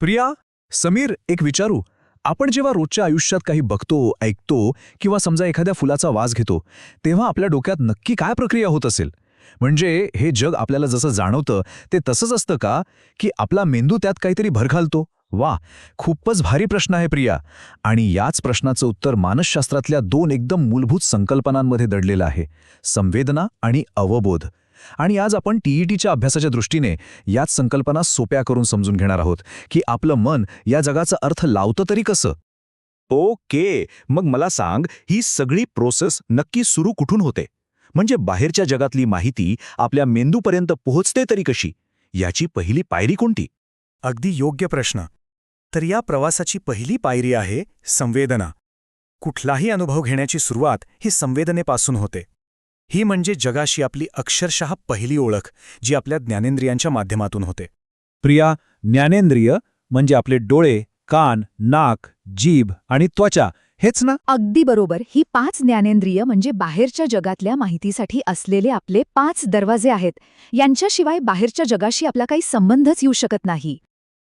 प्रिया, समीर, एक विचारू. आपण जेव्हा रोजच्या आयुष्यात काही बघतो, ऐकतो किंवा समजा एखाद्या फुलाचा वास घेतो, तेव्हा आपल्या डोक्यात नक्की काय प्रक्रिया होत असेल? म्हणजे हे जग आपल्याला जसं जाणवतं ते तसंच असतं का, की आपला मेंदू त्यात काहीतरी भर घालतो? वाह, खूपच भारी प्रश्न आहे प्रिया. आणि याच प्रश्नाचं उत्तर मानसशास्त्रातल्या दोन एकदम मूलभूत संकल्पनांमध्ये दडलेलं आहे: संवेदना आणि अवबोध. आणि आज आपण टीईटीच्या अभ्यासाच्या दृष्टीने याच संकल्पना सोप्या करून समजून घेणार आहोत, की आपलं मन या जगाचा अर्थ लावतं तरी कसं. ओके, मग मला सांग, ही सगळी प्रोसेस नक्की सुरू कुठून होते? म्हणजे बाहेरच्या जगातली माहिती आपल्या मेंदूपर्यंत पोहोचते तरी कशी? याची पहिली पायरी कोणती? अगदी योग्य प्रश्न. तर या प्रवासाची पहिली पायरी आहे संवेदना. कुठलाही अनुभव घेण्याची सुरुवात ही संवेदनेपासून होते. ही म्हणजे जगाशी आपली अक्षरशः पहिली ओळख, जी आपल्या ज्ञानेंद्रियांच्या माध्यमातून होते. प्रिया, ज्ञानेंद्रिय म्हणजे आपले डोळे, कान, नाक, जीभ आणि त्वचा, हेच ना? अगदी बरोबर. ही 5 ज्ञानेंद्रिय म्हणजे बाहेरच्या जगातल्या माहितीसाठी असलेले आपले 5 दरवाजे आहेत. यांच्याशिवाय बाहेरच्या जगाशी आपला काही संबंधच येऊ शकत नाही.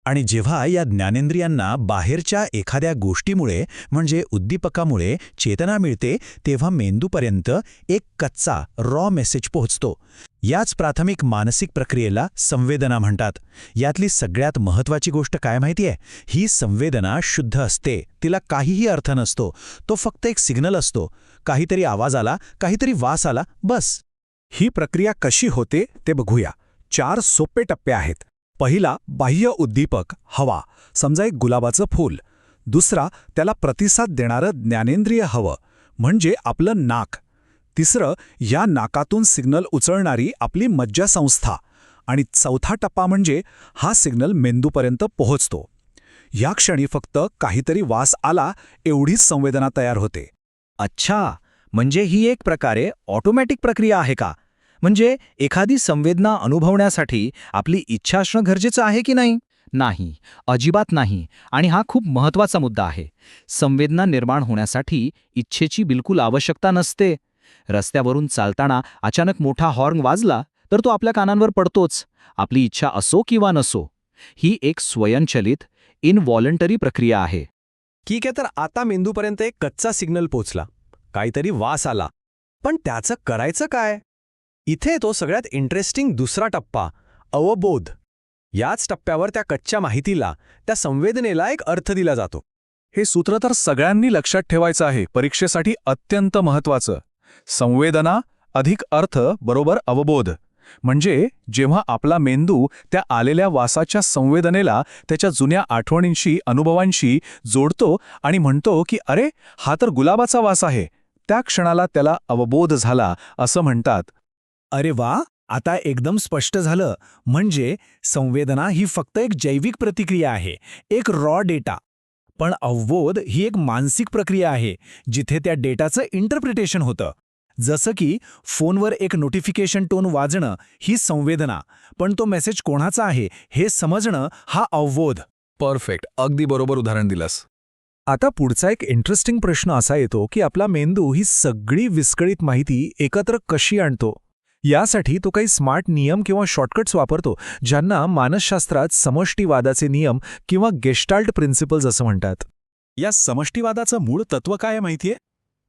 आणि जेव्हा या ज्ञानेंद्रियांना बाहेरच्या एखाद्या गोष्टीमुळे म्हणजे उद्दीपकामुळे चेतना मिळते, तेव्हा मेंदूपर्यंत एक कच्चा रॉ मेसेज पोहोचतो. याच प्राथमिक मानसिक प्रक्रियेला संवेदना म्हणतात. यातली सगळ्यात महत्त्वाची गोष्ट काय माहितीये? ही संवेदना शुद्ध असते. तिला काहीही अर्थ नसतो. तो फक्त एक सिग्नल असतो. काहीतरी आवाज आला, काहीतरी वास आला, बस. ही प्रक्रिया कशी होते ते बघूया. 4 सोपे टप्पे आहेत. पहिला, बाह्य उद्दीपक, हवा. समजा एक गुलाबाचं फूल. दुसरा, त्याला प्रतिसाद देणारं ज्ञानेंद्रिय हवं, म्हणजे आपलं नाक. तिसरं, या नाकातून सिग्नल उचलणारी आपली मज्जासंस्था. आणि चौथा टप्पा म्हणजे हा सिग्नल मेंदूपर्यंत पोहोचतो. या क्षणी फक्त काहीतरी वास आला एवढीच संवेदना तयार होते. अच्छा, म्हणजे ही एक प्रकारे ऑटोमॅटिक प्रक्रिया आहे का? म्हणजे एखादी संवेदना अनुभवण्यासाठी आपली इच्छा असणं गरजेचं आहे की नाही? नाही, अजिबात नाही. आणि हा खूप महत्त्वाचा मुद्दा आहे. संवेदना निर्माण होण्यासाठी इच्छेची बिलकुल आवश्यकता नसते. रस्त्यावरून चालताना अचानक मोठा हॉर्न वाजला तर तो आपल्या कानांवर पडतोच, आपली इच्छा असो किंवा नसो. ही एक स्वयंचलित, इनव्हॉलंटरी प्रक्रिया आहे. ठीक आहे, तर आता मेंदूपर्यंत एक कच्चा सिग्नल पोचला, काहीतरी वास आला, पण त्याचं करायचं काय? इथे तो सगळ्यात इंटरेस्टिंग दुसरा टप्पा, अवबोध. याच टप्प्यावर त्या कच्च्या माहितीला, त्या संवेदनेला एक अर्थ दिला जातो. हे सूत्र तर सगळ्यांनी लक्षात ठेवायचं आहे, परीक्षेसाठी अत्यंत महत्त्वाचं. संवेदना अधिक अर्थ बरोबर अवबोध. म्हणजे जेव्हा आपला मेंदू त्या आलेल्या वासाच्या संवेदनेला त्याच्या जुन्या आठवणींशी, अनुभवांशी जोडतो आणि म्हणतो की अरे, हा तर गुलाबाचा वास आहे, त्या क्षणाला त्याला अवबोध झाला असं म्हणतात. अरे वा, आता एकदम स्पष्ट झालं. म्हणजे संवेदना ही फक्त एक जैविक प्रतिक्रिया आहे, एक रॉ डेटा. पण अवबोध ही एक मानसिक प्रक्रिया आहे, जिथे त्या डेटाचं इंटरप्रिटेशन होतं. जसं की फोनवर एक नोटिफिकेशन टोन वाजणं ही संवेदना, पण तो मेसेज कोणाचा आहे हे समजणं हा अवबोध. परफेक्ट, अगदी बरोबर उदाहरण दिलंस. आता पुढचा एक इंटरेस्टिंग प्रश्न असा येतो की आपला मेंदू ही सगळी विस्कळीत माहिती एकत्र कशी आणतो. यासाठी तो काही स्मार्ट नियम किंवा शॉर्टकट्स वापरतो, ज्यांना मानसशास्त्रात समष्टीवादाचे नियम किंवा गेस्टाल्ट प्रिन्सिपल्स असं म्हणतात. या समष्टीवादाचं मूळ तत्व काय माहितीये?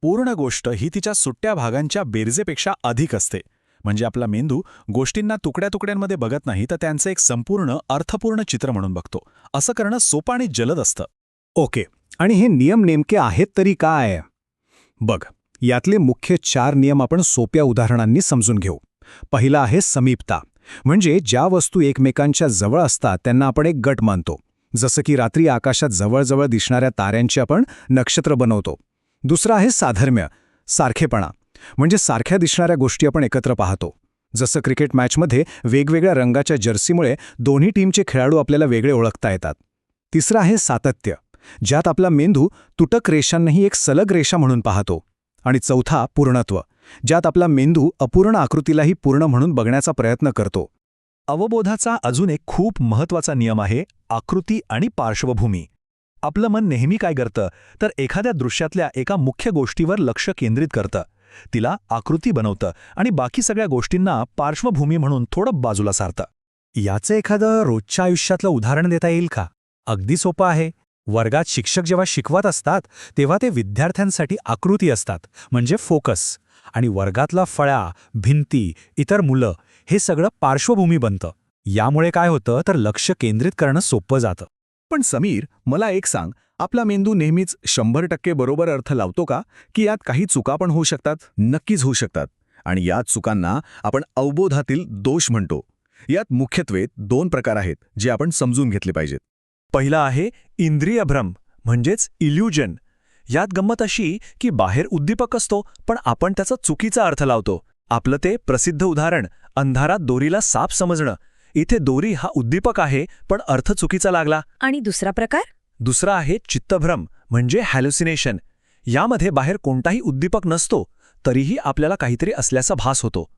पूर्ण गोष्ट ही तिच्या सुट्ट्या भागांच्या बेरजेपेक्षा अधिक असते. म्हणजे आपला मेंदू गोष्टींना तुकड्या तुकड्यांमध्ये बघत नाही, तर त्यांचं एक संपूर्ण अर्थपूर्ण चित्र म्हणून बघतो. असं करणं सोपं आणि जलद असतं. ओके, आणि हे नियम नेमके आहेत तरी काय? बघ, यातले मुख्य 4 नियम आपण सोप्या उदाहरणांनी समजून घेऊ. पहिला आहे समीपता. म्हणजे ज्या वस्तू एकमेकांच्या जवळ असतात त्यांना आपण एक गट मानतो. जसं की रात्री आकाशात जवळजवळ दिसणाऱ्या ताऱ्यांची आपण नक्षत्र बनवतो. दुसरा आहे साधर्म्य, सारखेपणा. म्हणजे सारख्या दिसणाऱ्या गोष्टी आपण एकत्र पाहतो. जसं क्रिकेट मॅचमध्ये वेगवेगळ्या रंगाच्या जर्सीमुळे दोन्ही टीमचे खेळाडू आपल्याला वेगळे ओळखता येतात. तिसरं आहे सातत्य, ज्यात आपला मेंदू तुटक रेषांनाही एक सलग रेषा म्हणून पाहतो. आणि चौथा पूर्णत्व, ज्यात आपला मेंदू अपूर्ण आकृतीलाही पूर्ण म्हणून बघण्याचा प्रयत्न करतो. अवबोधाचा अजून एक खूप महत्त्वाचा नियम आहे आकृती आणि पार्श्वभूमी. आपलं मन नेहमी काय करतं, तर एखाद्या दृश्यातल्या एका मुख्य गोष्टीवर लक्ष केंद्रित करतं, तिला आकृती बनवतं आणि बाकी सगळ्या गोष्टींना पार्श्वभूमी म्हणून थोडं बाजूला सारतं. याचं एखादं रोजच्या आयुष्यातलं उदाहरण देता येईल का? अगदी सोपं आहे. वर्गात शिक्षक जेव्हा शिकवत असतात तेव्हा ते विद्यार्थ्यांसाठी आकृती असतात, म्हणजे फोकस. आणि वर्गातला फळा, भिंती, इतर मुलं हे सगळं पार्श्वभूमी बनतं. यामुळे काय होतं तर लक्ष केंद्रित करणं सोपं जातं. पण समीर, मला एक सांग, आपला मेंदू नेहमीच 100% बरोबर अर्थ लावतो का, की यात काही चुका पण होऊ शकतात? नक्कीच होऊ शकतात. आणि या चुकांना आपण अवबोधातील दोष म्हणतो. यात मुख्यत्वे 2 प्रकार आहेत जे आपण समजून घेतले पाहिजेत. पहिला आहे इंद्रिय भ्रम, म्हणजेच इल्युजन. यात गंमत अशी की बाहेर उद्दीपक असतो पण आपण त्याचा चुकीचा अर्थ लावतो. आपलं ते प्रसिद्ध उदाहरण, अंधारात दोरीला साप समजणं. इथे दोरी हा उद्दीपक आहे पण अर्थ चुकीचा लागला. आणि दुसरा प्रकार? दुसरा आहे चित्तभ्रम, म्हणजे हॅल्युसिनेशन. यामध्ये बाहेर कोणताही उद्दीपक नसतो तरीही आपल्याला काहीतरी असल्याचा भास होतो.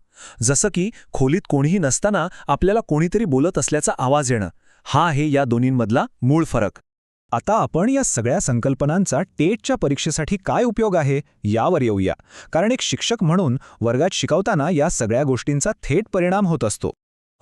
जसं की खोलीत कोणीही नसताना आपल्याला कोणीतरी बोलत असल्याचा आवाज येणं. हा आहे या दोन्हींमधला मूळ फरक. आता आपण या सगळ्या संकल्पनांचा टेटच्या परीक्षेसाठी काय उपयोग आहे यावर येऊया. कारण एक शिक्षक म्हणून वर्गात शिकवताना या सगळ्या गोष्टींचा थेट परिणाम होत असतो.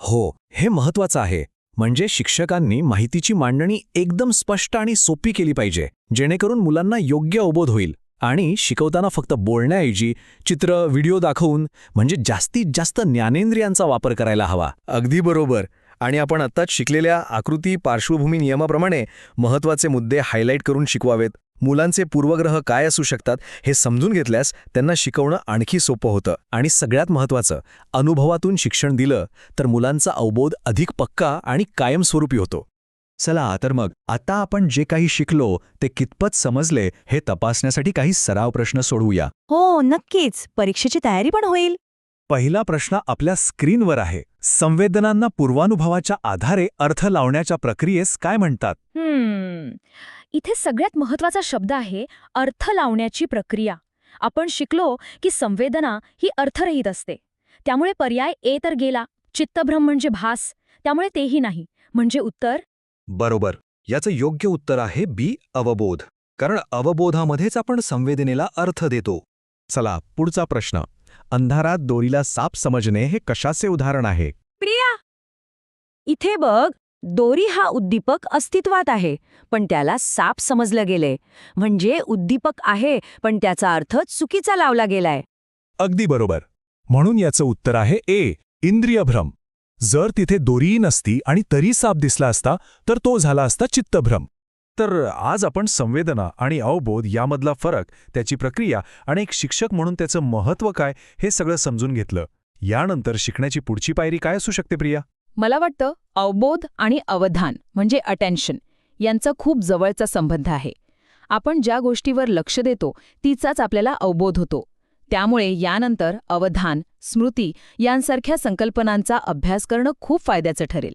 हो, हे महत्वाचं आहे. म्हणजे शिक्षकांनी माहितीची मांडणी एकदम स्पष्ट आणि सोपी केली पाहिजे, जेणेकरून मुलांना योग्य अवबोध होईल. आणि शिकवताना फक्त बोलण्याऐवजी चित्र, व्हिडिओ दाखवून, म्हणजे जास्तीत जास्त ज्ञानेंद्रियांचा वापर करायला हवा. अगदी बरोबर. आणि आपण आत्ताच शिकलेल्या आकृती पार्श्वभूमी नियमाप्रमाणे महत्त्वाचे मुद्दे हायलाईट करून शिकवावेत. मुलांचे पूर्वग्रह काय असू शकतात हे समजून घेतल्यास त्यांना शिकवणं आणखी सोपं होतं. आणि सगळ्यात महत्त्वाचं, अनुभवातून शिक्षण दिलं तर मुलांचा अवबोध अधिक पक्का आणि कायमस्वरूपी होतो. चला तर मग आता आपण जे काही शिकलो ते कितपत समजले हे तपासण्यासाठी काही सराव प्रश्न सोडवूया. हो, नक्कीच. परीक्षेची तयारी पण होईल. पहिला प्रश्न आपल्या स्क्रीनवर आहे. संवेदनांना पूर्वानुभवाच्या आधारे अर्थ लावण्याच्या प्रक्रियेस काय म्हणतात? इथे सगळ्यात महत्वाचा शब्द आहे अर्थ लावण्याची प्रक्रिया. आपण शिकलो की संवेदना ही अर्थरहित असते. त्यामुळे पर्याय ए तर गेला. चित्तभ्रम म्हणजे भास, त्यामुळे तेही नाही. म्हणजे उत्तर बरोबर. याचं योग्य उत्तर आहे बी, अवबोध. कारण अवबोधामध्येच आपण संवेदनेला अर्थ देतो. चला पुढचा प्रश्न. अंधारात दोरीला साप समजणे हे कशाचे उदाहरण आहे? प्रिया, इथे बघ, दोरी हा उद्दीपक अस्तित्वात आहे पण त्याला साप समजलं गेले. म्हणजे उद्दीपक आहे पण त्याचा अर्थ चुकीचा लावला गेलाय. अगदी बरोबर. म्हणून याचं उत्तर आहे ए, इंद्रियभ्रम. जर तिथे दोरीही नसती आणि तरी साप दिसला असता तर तो झाला असता चित्तभ्रम. तर आज आपण संवेदना आणि अवबोध यामधला फरक, त्याची प्रक्रिया आणि एक शिक्षक म्हणून त्याचं महत्त्व काय हे सगळं समजून घेतलं. यानंतर शिकण्याची पुढची पायरी काय असू शकते प्रिया? मला वाटतं अवबोध आणि अवधान म्हणजे अटेन्शन यांचा खूप जवळचा संबंध आहे. आपण ज्या गोष्टीवर लक्ष देतो तिचाच आपल्याला अवबोध होतो. त्यामुळे यानंतर अवधान, स्मृती यांसारख्या संकल्पनांचा अभ्यास करणं खूप फायद्याचं ठरेल.